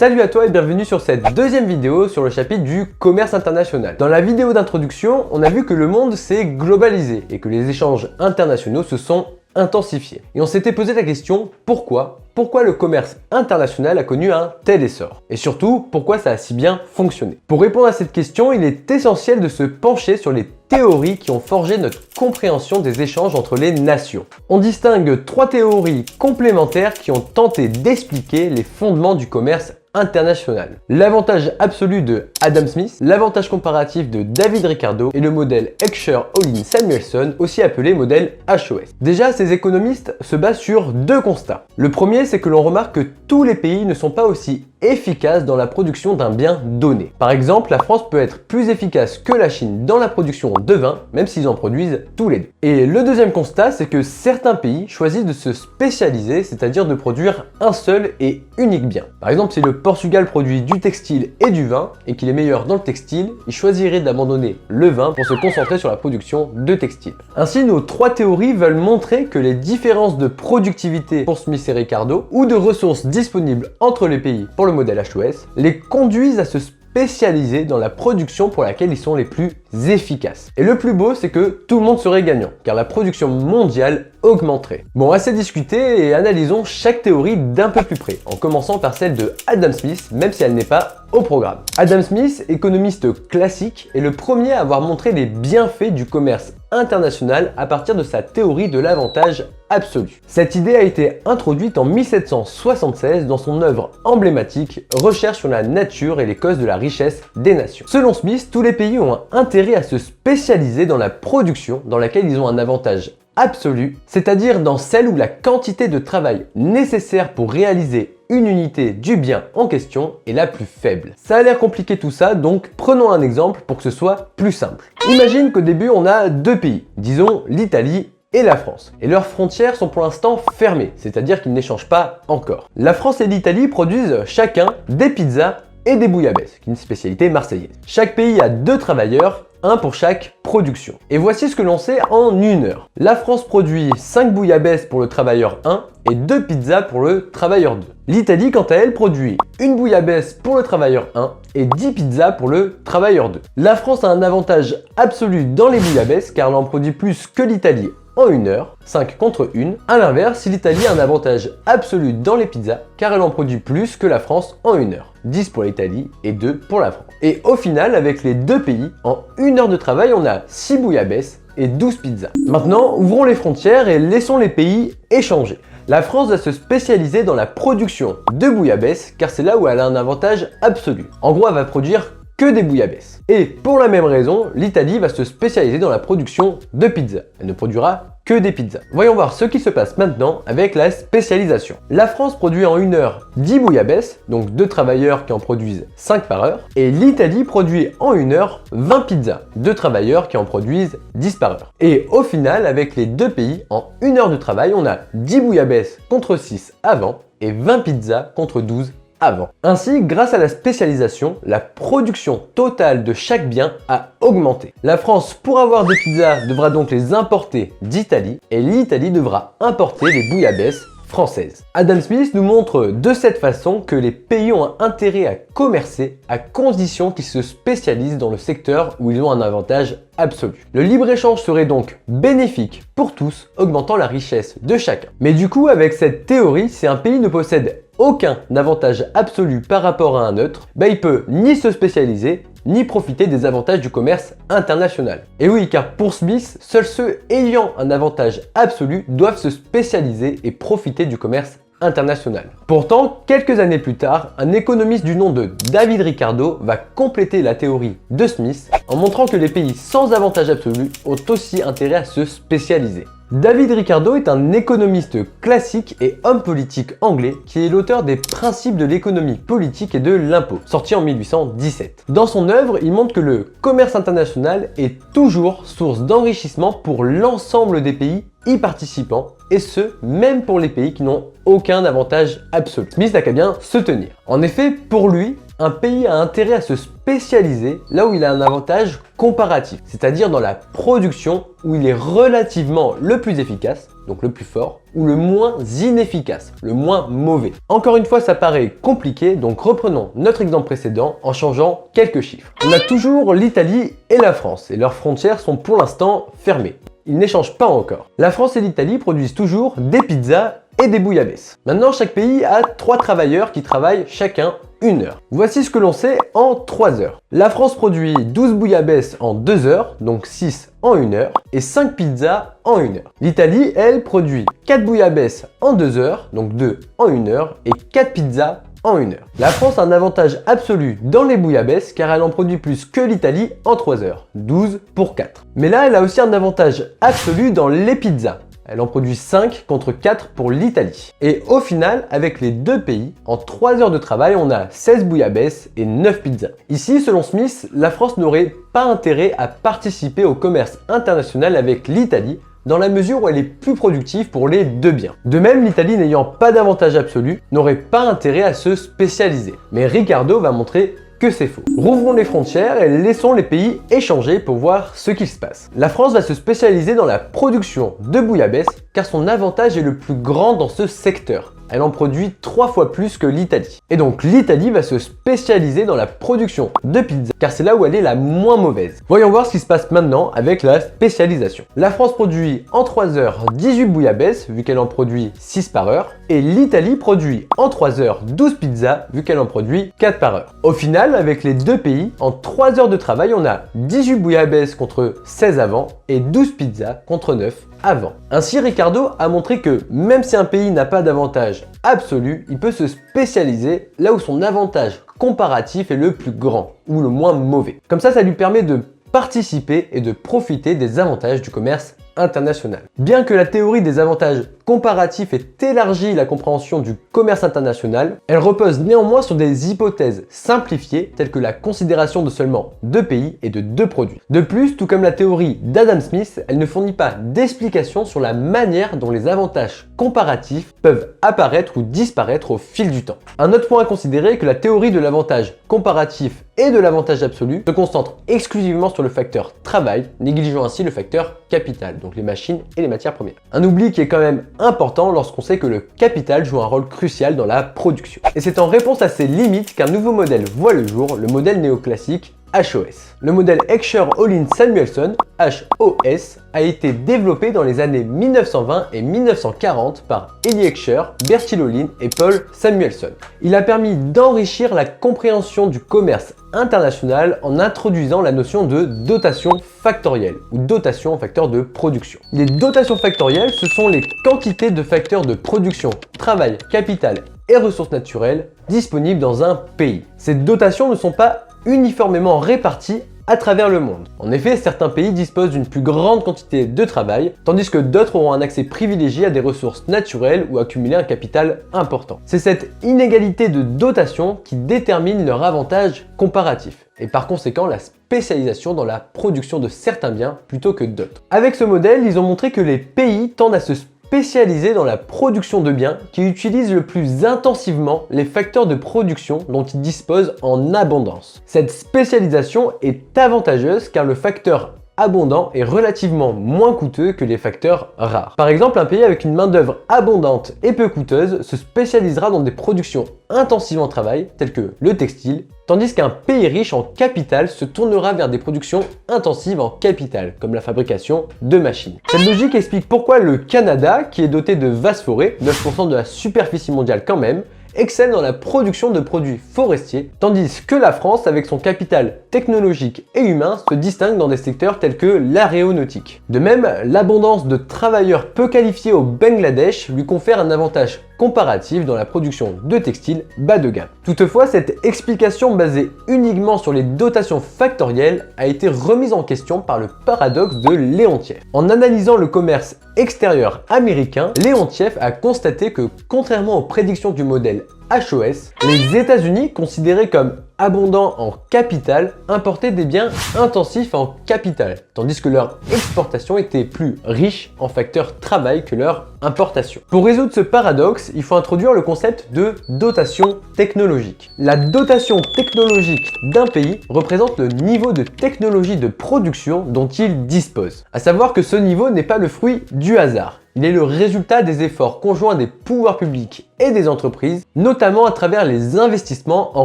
Salut à toi et bienvenue sur cette deuxième vidéo sur le chapitre du commerce international. Dans la vidéo d'introduction, on a vu que le monde s'est globalisé et que les échanges internationaux se sont intensifiés. Et on s'était posé la question, pourquoi le commerce international a connu un tel essor? Et surtout, pourquoi ça a si bien fonctionné? Pour répondre à cette question, il est essentiel de se pencher sur les théories qui ont forgé notre compréhension des échanges entre les nations. On distingue trois théories complémentaires qui ont tenté d'expliquer les fondements du commerce international. L'avantage absolu de Adam Smith, l'avantage comparatif de David Ricardo et le modèle Heckscher-Ohlin-Samuelson, aussi appelé modèle HOS. Déjà, ces économistes se basent sur deux constats. Le premier, c'est que l'on remarque que tous les pays ne sont pas aussi efficaces dans la production d'un bien donné. Par exemple, la France peut être plus efficace que la Chine dans la production de vin, même s'ils en produisent tous les deux. Et le deuxième constat, c'est que certains pays choisissent de se spécialiser, c'est-à-dire de produire un seul et unique bien. Par exemple, si le Portugal produit du textile et du vin, et qu'il est meilleur dans le textile, il choisirait d'abandonner le vin pour se concentrer sur la production de textile. Ainsi, nos trois théories veulent montrer que les différences de productivité pour Smith et Ricardo, ou de ressources disponibles entre les pays pour le modèle HOS, les conduisent à se spécialisés dans la production pour laquelle ils sont les plus efficaces. Et le plus beau, c'est que tout le monde serait gagnant, car la production mondiale augmenterait. Bon, assez discuté et analysons chaque théorie d'un peu plus près, en commençant par celle de Adam Smith, même si elle n'est pas au programme. Adam Smith, économiste classique, est le premier à avoir montré les bienfaits du commerce international à partir de sa théorie de l'avantage absolu. Cette idée a été introduite en 1776 dans son œuvre emblématique Recherche sur la nature et les causes de la richesse des nations. Selon Smith, tous les pays ont intérêt à se spécialiser dans la production dans laquelle ils ont un avantage absolu, c'est-à-dire dans celle où la quantité de travail nécessaire pour réaliser une unité du bien en question est la plus faible. Ça a l'air compliqué tout ça, donc prenons un exemple pour que ce soit plus simple. Imagine qu'au début on a deux pays, disons l'Italie et la France. Et leurs frontières sont pour l'instant fermées, c'est-à-dire qu'ils n'échangent pas encore. La France et l'Italie produisent chacun des pizzas et des bouillabaisse, qui est une spécialité marseillaise. Chaque pays a deux travailleurs, un pour chaque production. Et voici ce que l'on sait en une heure. La France produit 5 bouillabaisse pour le travailleur 1 et 2 pizzas pour le travailleur 2. L'Italie, quant à elle, produit une bouillabaisse pour le travailleur 1 et 10 pizzas pour le travailleur 2. La France a un avantage absolu dans les bouillabaisse car elle en produit plus que l'Italie en une heure, 5 contre 1. A l'inverse, l'Italie a un avantage absolu dans les pizzas car elle en produit plus que la France en une heure. 10 pour l'Italie et 2 pour la France. Et au final, avec les deux pays, en une heure de travail, on a 6 bouillabaisse et 12 pizzas. Maintenant, ouvrons les frontières et laissons les pays échanger. La France va se spécialiser dans la production de bouillabaisse car c'est là où elle a un avantage absolu. En gros, elle va produire que des bouillabaisse. Et pour la même raison, l'Italie va se spécialiser dans la production de pizzas. Elle ne produira que des pizzas. Voyons voir ce qui se passe maintenant avec la spécialisation. La France produit en une heure 10 bouillabaisse, donc 2 travailleurs qui en produisent 5 par heure, et l'Italie produit en une heure 20 pizzas, 2 travailleurs qui en produisent 10 par heure. Et au final, avec les deux pays, en une heure de travail, on a 10 bouillabaisse contre 6 avant et 20 pizzas contre 12 avant. Ainsi, grâce à la spécialisation, la production totale de chaque bien a augmenté. La France, pour avoir des pizzas, devra donc les importer d'Italie et l'Italie devra importer les bouillabaisse françaises. Adam Smith nous montre de cette façon que les pays ont intérêt à commercer à condition qu'ils se spécialisent dans le secteur où ils ont un avantage absolu. Le libre-échange serait donc bénéfique pour tous, augmentant la richesse de chacun. Mais du coup, avec cette théorie, si un pays ne possède aucun avantage absolu par rapport à un autre, il peut ni se spécialiser, ni profiter des avantages du commerce international. Et oui, car pour Smith, seuls ceux ayant un avantage absolu doivent se spécialiser et profiter du commerce international. Pourtant, quelques années plus tard, un économiste du nom de David Ricardo va compléter la théorie de Smith en montrant que les pays sans avantage absolu ont aussi intérêt à se spécialiser. David Ricardo est un économiste classique et homme politique anglais qui est l'auteur des Principes de l'économie politique et de l'impôt, sorti en 1817. Dans son œuvre, il montre que le commerce international est toujours source d'enrichissement pour l'ensemble des pays y participant, et ce, même pour les pays qui n'ont aucun avantage absolu. Smith n'a qu'à bien se tenir. En effet, pour lui, Un pays a intérêt à se spécialiser là où il a un avantage comparatif, c'est-à-dire dans la production où il est relativement le plus efficace, donc le plus fort, ou le moins inefficace, le moins mauvais. Encore une fois, ça paraît compliqué, donc reprenons notre exemple précédent en changeant quelques chiffres. On a toujours l'Italie et la France, et leurs frontières sont pour l'instant fermées. Ils n'échangent pas encore. La France et l'Italie produisent toujours des pizzas et des bouillabaisse. Maintenant, chaque pays a 3 travailleurs qui travaillent chacun 1 heure. Voici ce que l'on sait en 3 heures. La France produit 12 bouillabaisse en 2 heures, donc 6 en 1 heure, et 5 pizzas en 1 heure. L'Italie, elle, produit 4 bouillabaisse en 2 heures, donc 2 en 1 heure, et 4 pizzas en 1 heure. La France a un avantage absolu dans les bouillabaisse car elle en produit plus que l'Italie en 3 heures, 12 pour 4. Mais là, elle a aussi un avantage absolu dans les pizzas. Elle en produit 5 contre 4 pour l'Italie. Et au final, avec les deux pays, en 3 heures de travail, on a 16 bouillabaisse et 9 pizzas. Ici, selon Smith, la France n'aurait pas intérêt à participer au commerce international avec l'Italie dans la mesure où elle est plus productive pour les deux biens. De même, l'Italie n'ayant pas d'avantage absolu, n'aurait pas intérêt à se spécialiser. Mais Ricardo va montrer que c'est faux. Rouvrons les frontières et laissons les pays échanger pour voir ce qu'il se passe. La France va se spécialiser dans la production de bouillabaisse car son avantage est le plus grand dans ce secteur. Elle en produit 3 fois plus que l'Italie. Et donc l'Italie va se spécialiser dans la production de pizza car c'est là où elle est la moins mauvaise. Voyons voir ce qui se passe maintenant avec la spécialisation. La France produit en 3 heures 18 bouillabaisse vu qu'elle en produit 6 par heure et l'Italie produit en 3 heures 12 pizzas vu qu'elle en produit 4 par heure. Au final, avec les deux pays, en 3 heures de travail, on a 18 bouillabaisse contre 16 avant et 12 pizzas contre 9 avant. Ainsi, Ricardo a montré que même si un pays n'a pas d'avantage absolu, il peut se spécialiser là où son avantage comparatif est le plus grand ou le moins mauvais. Comme ça lui permet de participer et de profiter des avantages du commerce international. Bien que la théorie des avantages comparatifs ait élargi la compréhension du commerce international, elle repose néanmoins sur des hypothèses simplifiées telles que la considération de seulement 2 pays et de 2 produits. De plus, tout comme la théorie d'Adam Smith, elle ne fournit pas d'explication sur la manière dont les avantages comparatifs peuvent apparaître ou disparaître au fil du temps. Un autre point à considérer est que la théorie de l'avantage comparatif et de l'avantage absolu se concentre exclusivement sur le facteur travail, négligeant ainsi le facteur capital, donc les machines et les matières premières. Un oubli qui est quand même important lorsqu'on sait que le capital joue un rôle crucial dans la production. Et c'est en réponse à ces limites qu'un nouveau modèle voit le jour, le modèle néoclassique HOS. Le modèle Heckscher Ohlin Samuelson, HOS, a été développé dans les années 1920 et 1940 par Elie Heckscher, Bertil Ohlin et Paul Samuelson. Il a permis d'enrichir la compréhension du commerce international en introduisant la notion de dotation factorielle ou dotation en facteur de production. Les dotations factorielles, ce sont les quantités de facteurs de production, travail, capital et ressources naturelles disponibles dans un pays. Ces dotations ne sont pas uniformément réparties à travers le monde. En effet, certains pays disposent d'une plus grande quantité de travail, tandis que d'autres auront un accès privilégié à des ressources naturelles ou accumuler un capital important. C'est cette inégalité de dotation qui détermine leur avantage comparatif, et par conséquent la spécialisation dans la production de certains biens plutôt que d'autres. Avec ce modèle, ils ont montré que les pays tendent à se spécialisés dans la production de biens qui utilisent le plus intensivement les facteurs de production dont ils disposent en abondance. Cette spécialisation est avantageuse car le facteur abondant est relativement moins coûteux que les facteurs rares. Par exemple, un pays avec une main-d'œuvre abondante et peu coûteuse se spécialisera dans des productions intensives en travail telles que le textile, tandis qu'un pays riche en capital se tournera vers des productions intensives en capital, comme la fabrication de machines. Cette logique explique pourquoi le Canada, qui est doté de vastes forêts, 9% de la superficie mondiale quand même, excelle dans la production de produits forestiers, tandis que la France, avec son capital technologique et humain, se distingue dans des secteurs tels que l'aéronautique. De même, l'abondance de travailleurs peu qualifiés au Bangladesh lui confère un avantage comparatif dans la production de textiles bas de gamme. Toutefois, cette explication basée uniquement sur les dotations factorielles a été remise en question par le paradoxe de Leontiev. En analysant le commerce extérieur américain, Leontiev a constaté que, contrairement aux prédictions du modèle HOS, les États-Unis, considérés comme abondants en capital, importaient des biens intensifs en capital, tandis que leur exportation était plus riche en facteurs travail que leur importation. Pour résoudre ce paradoxe, il faut introduire le concept de dotation technologique. La dotation technologique d'un pays représente le niveau de technologie de production dont il dispose. À savoir que ce niveau n'est pas le fruit du hasard. Il est le résultat des efforts conjoints des pouvoirs publics et des entreprises, notamment à travers les investissements en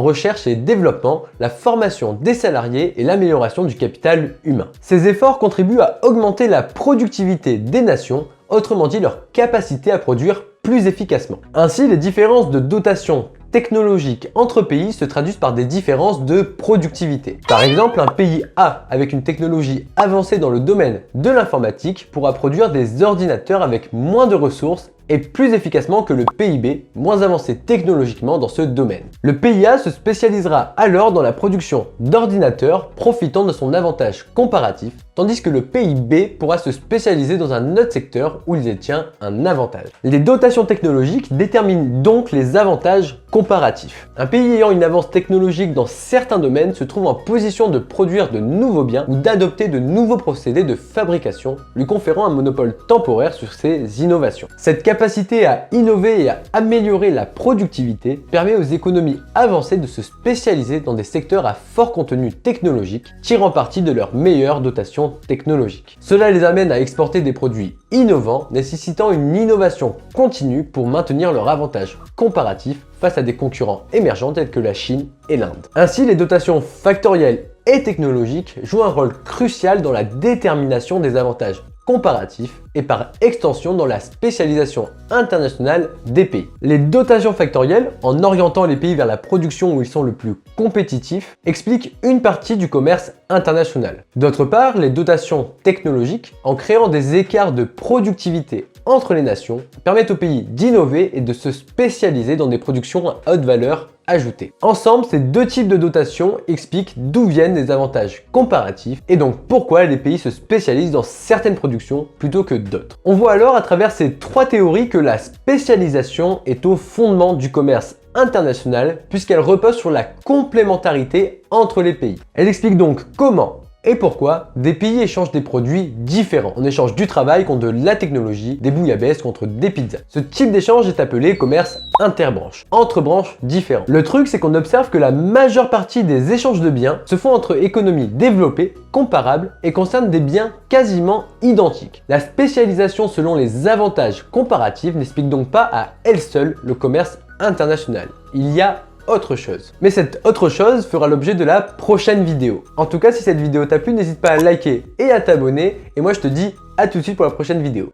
recherche et développement, la formation des salariés et l'amélioration du capital humain. Ces efforts contribuent à augmenter la productivité des nations, autrement dit leur capacité à produire plus efficacement. Ainsi, les différences de dotation technologique entre pays se traduisent par des différences de productivité. Par exemple, un pays A avec une technologie avancée dans le domaine de l'informatique pourra produire des ordinateurs avec moins de ressources et plus efficacement que le pays B, moins avancé technologiquement dans ce domaine. Le pays A se spécialisera alors dans la production d'ordinateurs, profitant de son avantage comparatif, tandis que le pays B pourra se spécialiser dans un autre secteur où il détient un avantage. Les dotations technologiques déterminent donc les avantages comparatifs. Un pays ayant une avance technologique dans certains domaines se trouve en position de produire de nouveaux biens ou d'adopter de nouveaux procédés de fabrication, lui conférant un monopole temporaire sur ses innovations. Cette capacité à innover et à améliorer la productivité permet aux économies avancées de se spécialiser dans des secteurs à fort contenu technologique, tirant parti de leur meilleure dotation technologique. Cela les amène à exporter des produits innovants, nécessitant une innovation continue pour maintenir leur avantage comparatif face à des concurrents émergents tels que la Chine et l'Inde. Ainsi, les dotations factorielles et technologiques jouent un rôle crucial dans la détermination des avantages comparatifs et par extension dans la spécialisation internationale des pays. Les dotations factorielles, en orientant les pays vers la production où ils sont le plus compétitifs, expliquent une partie du commerce international. D'autre part, les dotations technologiques, en créant des écarts de productivité entre les nations, permettent aux pays d'innover et de se spécialiser dans des productions à haute valeur ajoutée. Ensemble, ces deux types de dotations expliquent d'où viennent les avantages comparatifs et donc pourquoi les pays se spécialisent dans certaines productions plutôt que d'autres. On voit alors à travers ces trois théories que la spécialisation est au fondement du commerce international puisqu'elle repose sur la complémentarité entre les pays. Elle explique donc comment et pourquoi des pays échangent des produits différents. On échange du travail contre de la technologie, des bouillabaisse contre des pizzas. Ce type d'échange est appelé commerce interbranche, entre branches différentes. Le truc, c'est qu'on observe que la majeure partie des échanges de biens se font entre économies développées, comparables et concernent des biens quasiment identiques. La spécialisation selon les avantages comparatifs n'explique donc pas à elle seule le commerce international. Il y a autre chose. Mais cette autre chose fera l'objet de la prochaine vidéo. En tout cas, si cette vidéo t'a plu, n'hésite pas à liker et à t'abonner. Et moi, je te dis à tout de suite pour la prochaine vidéo.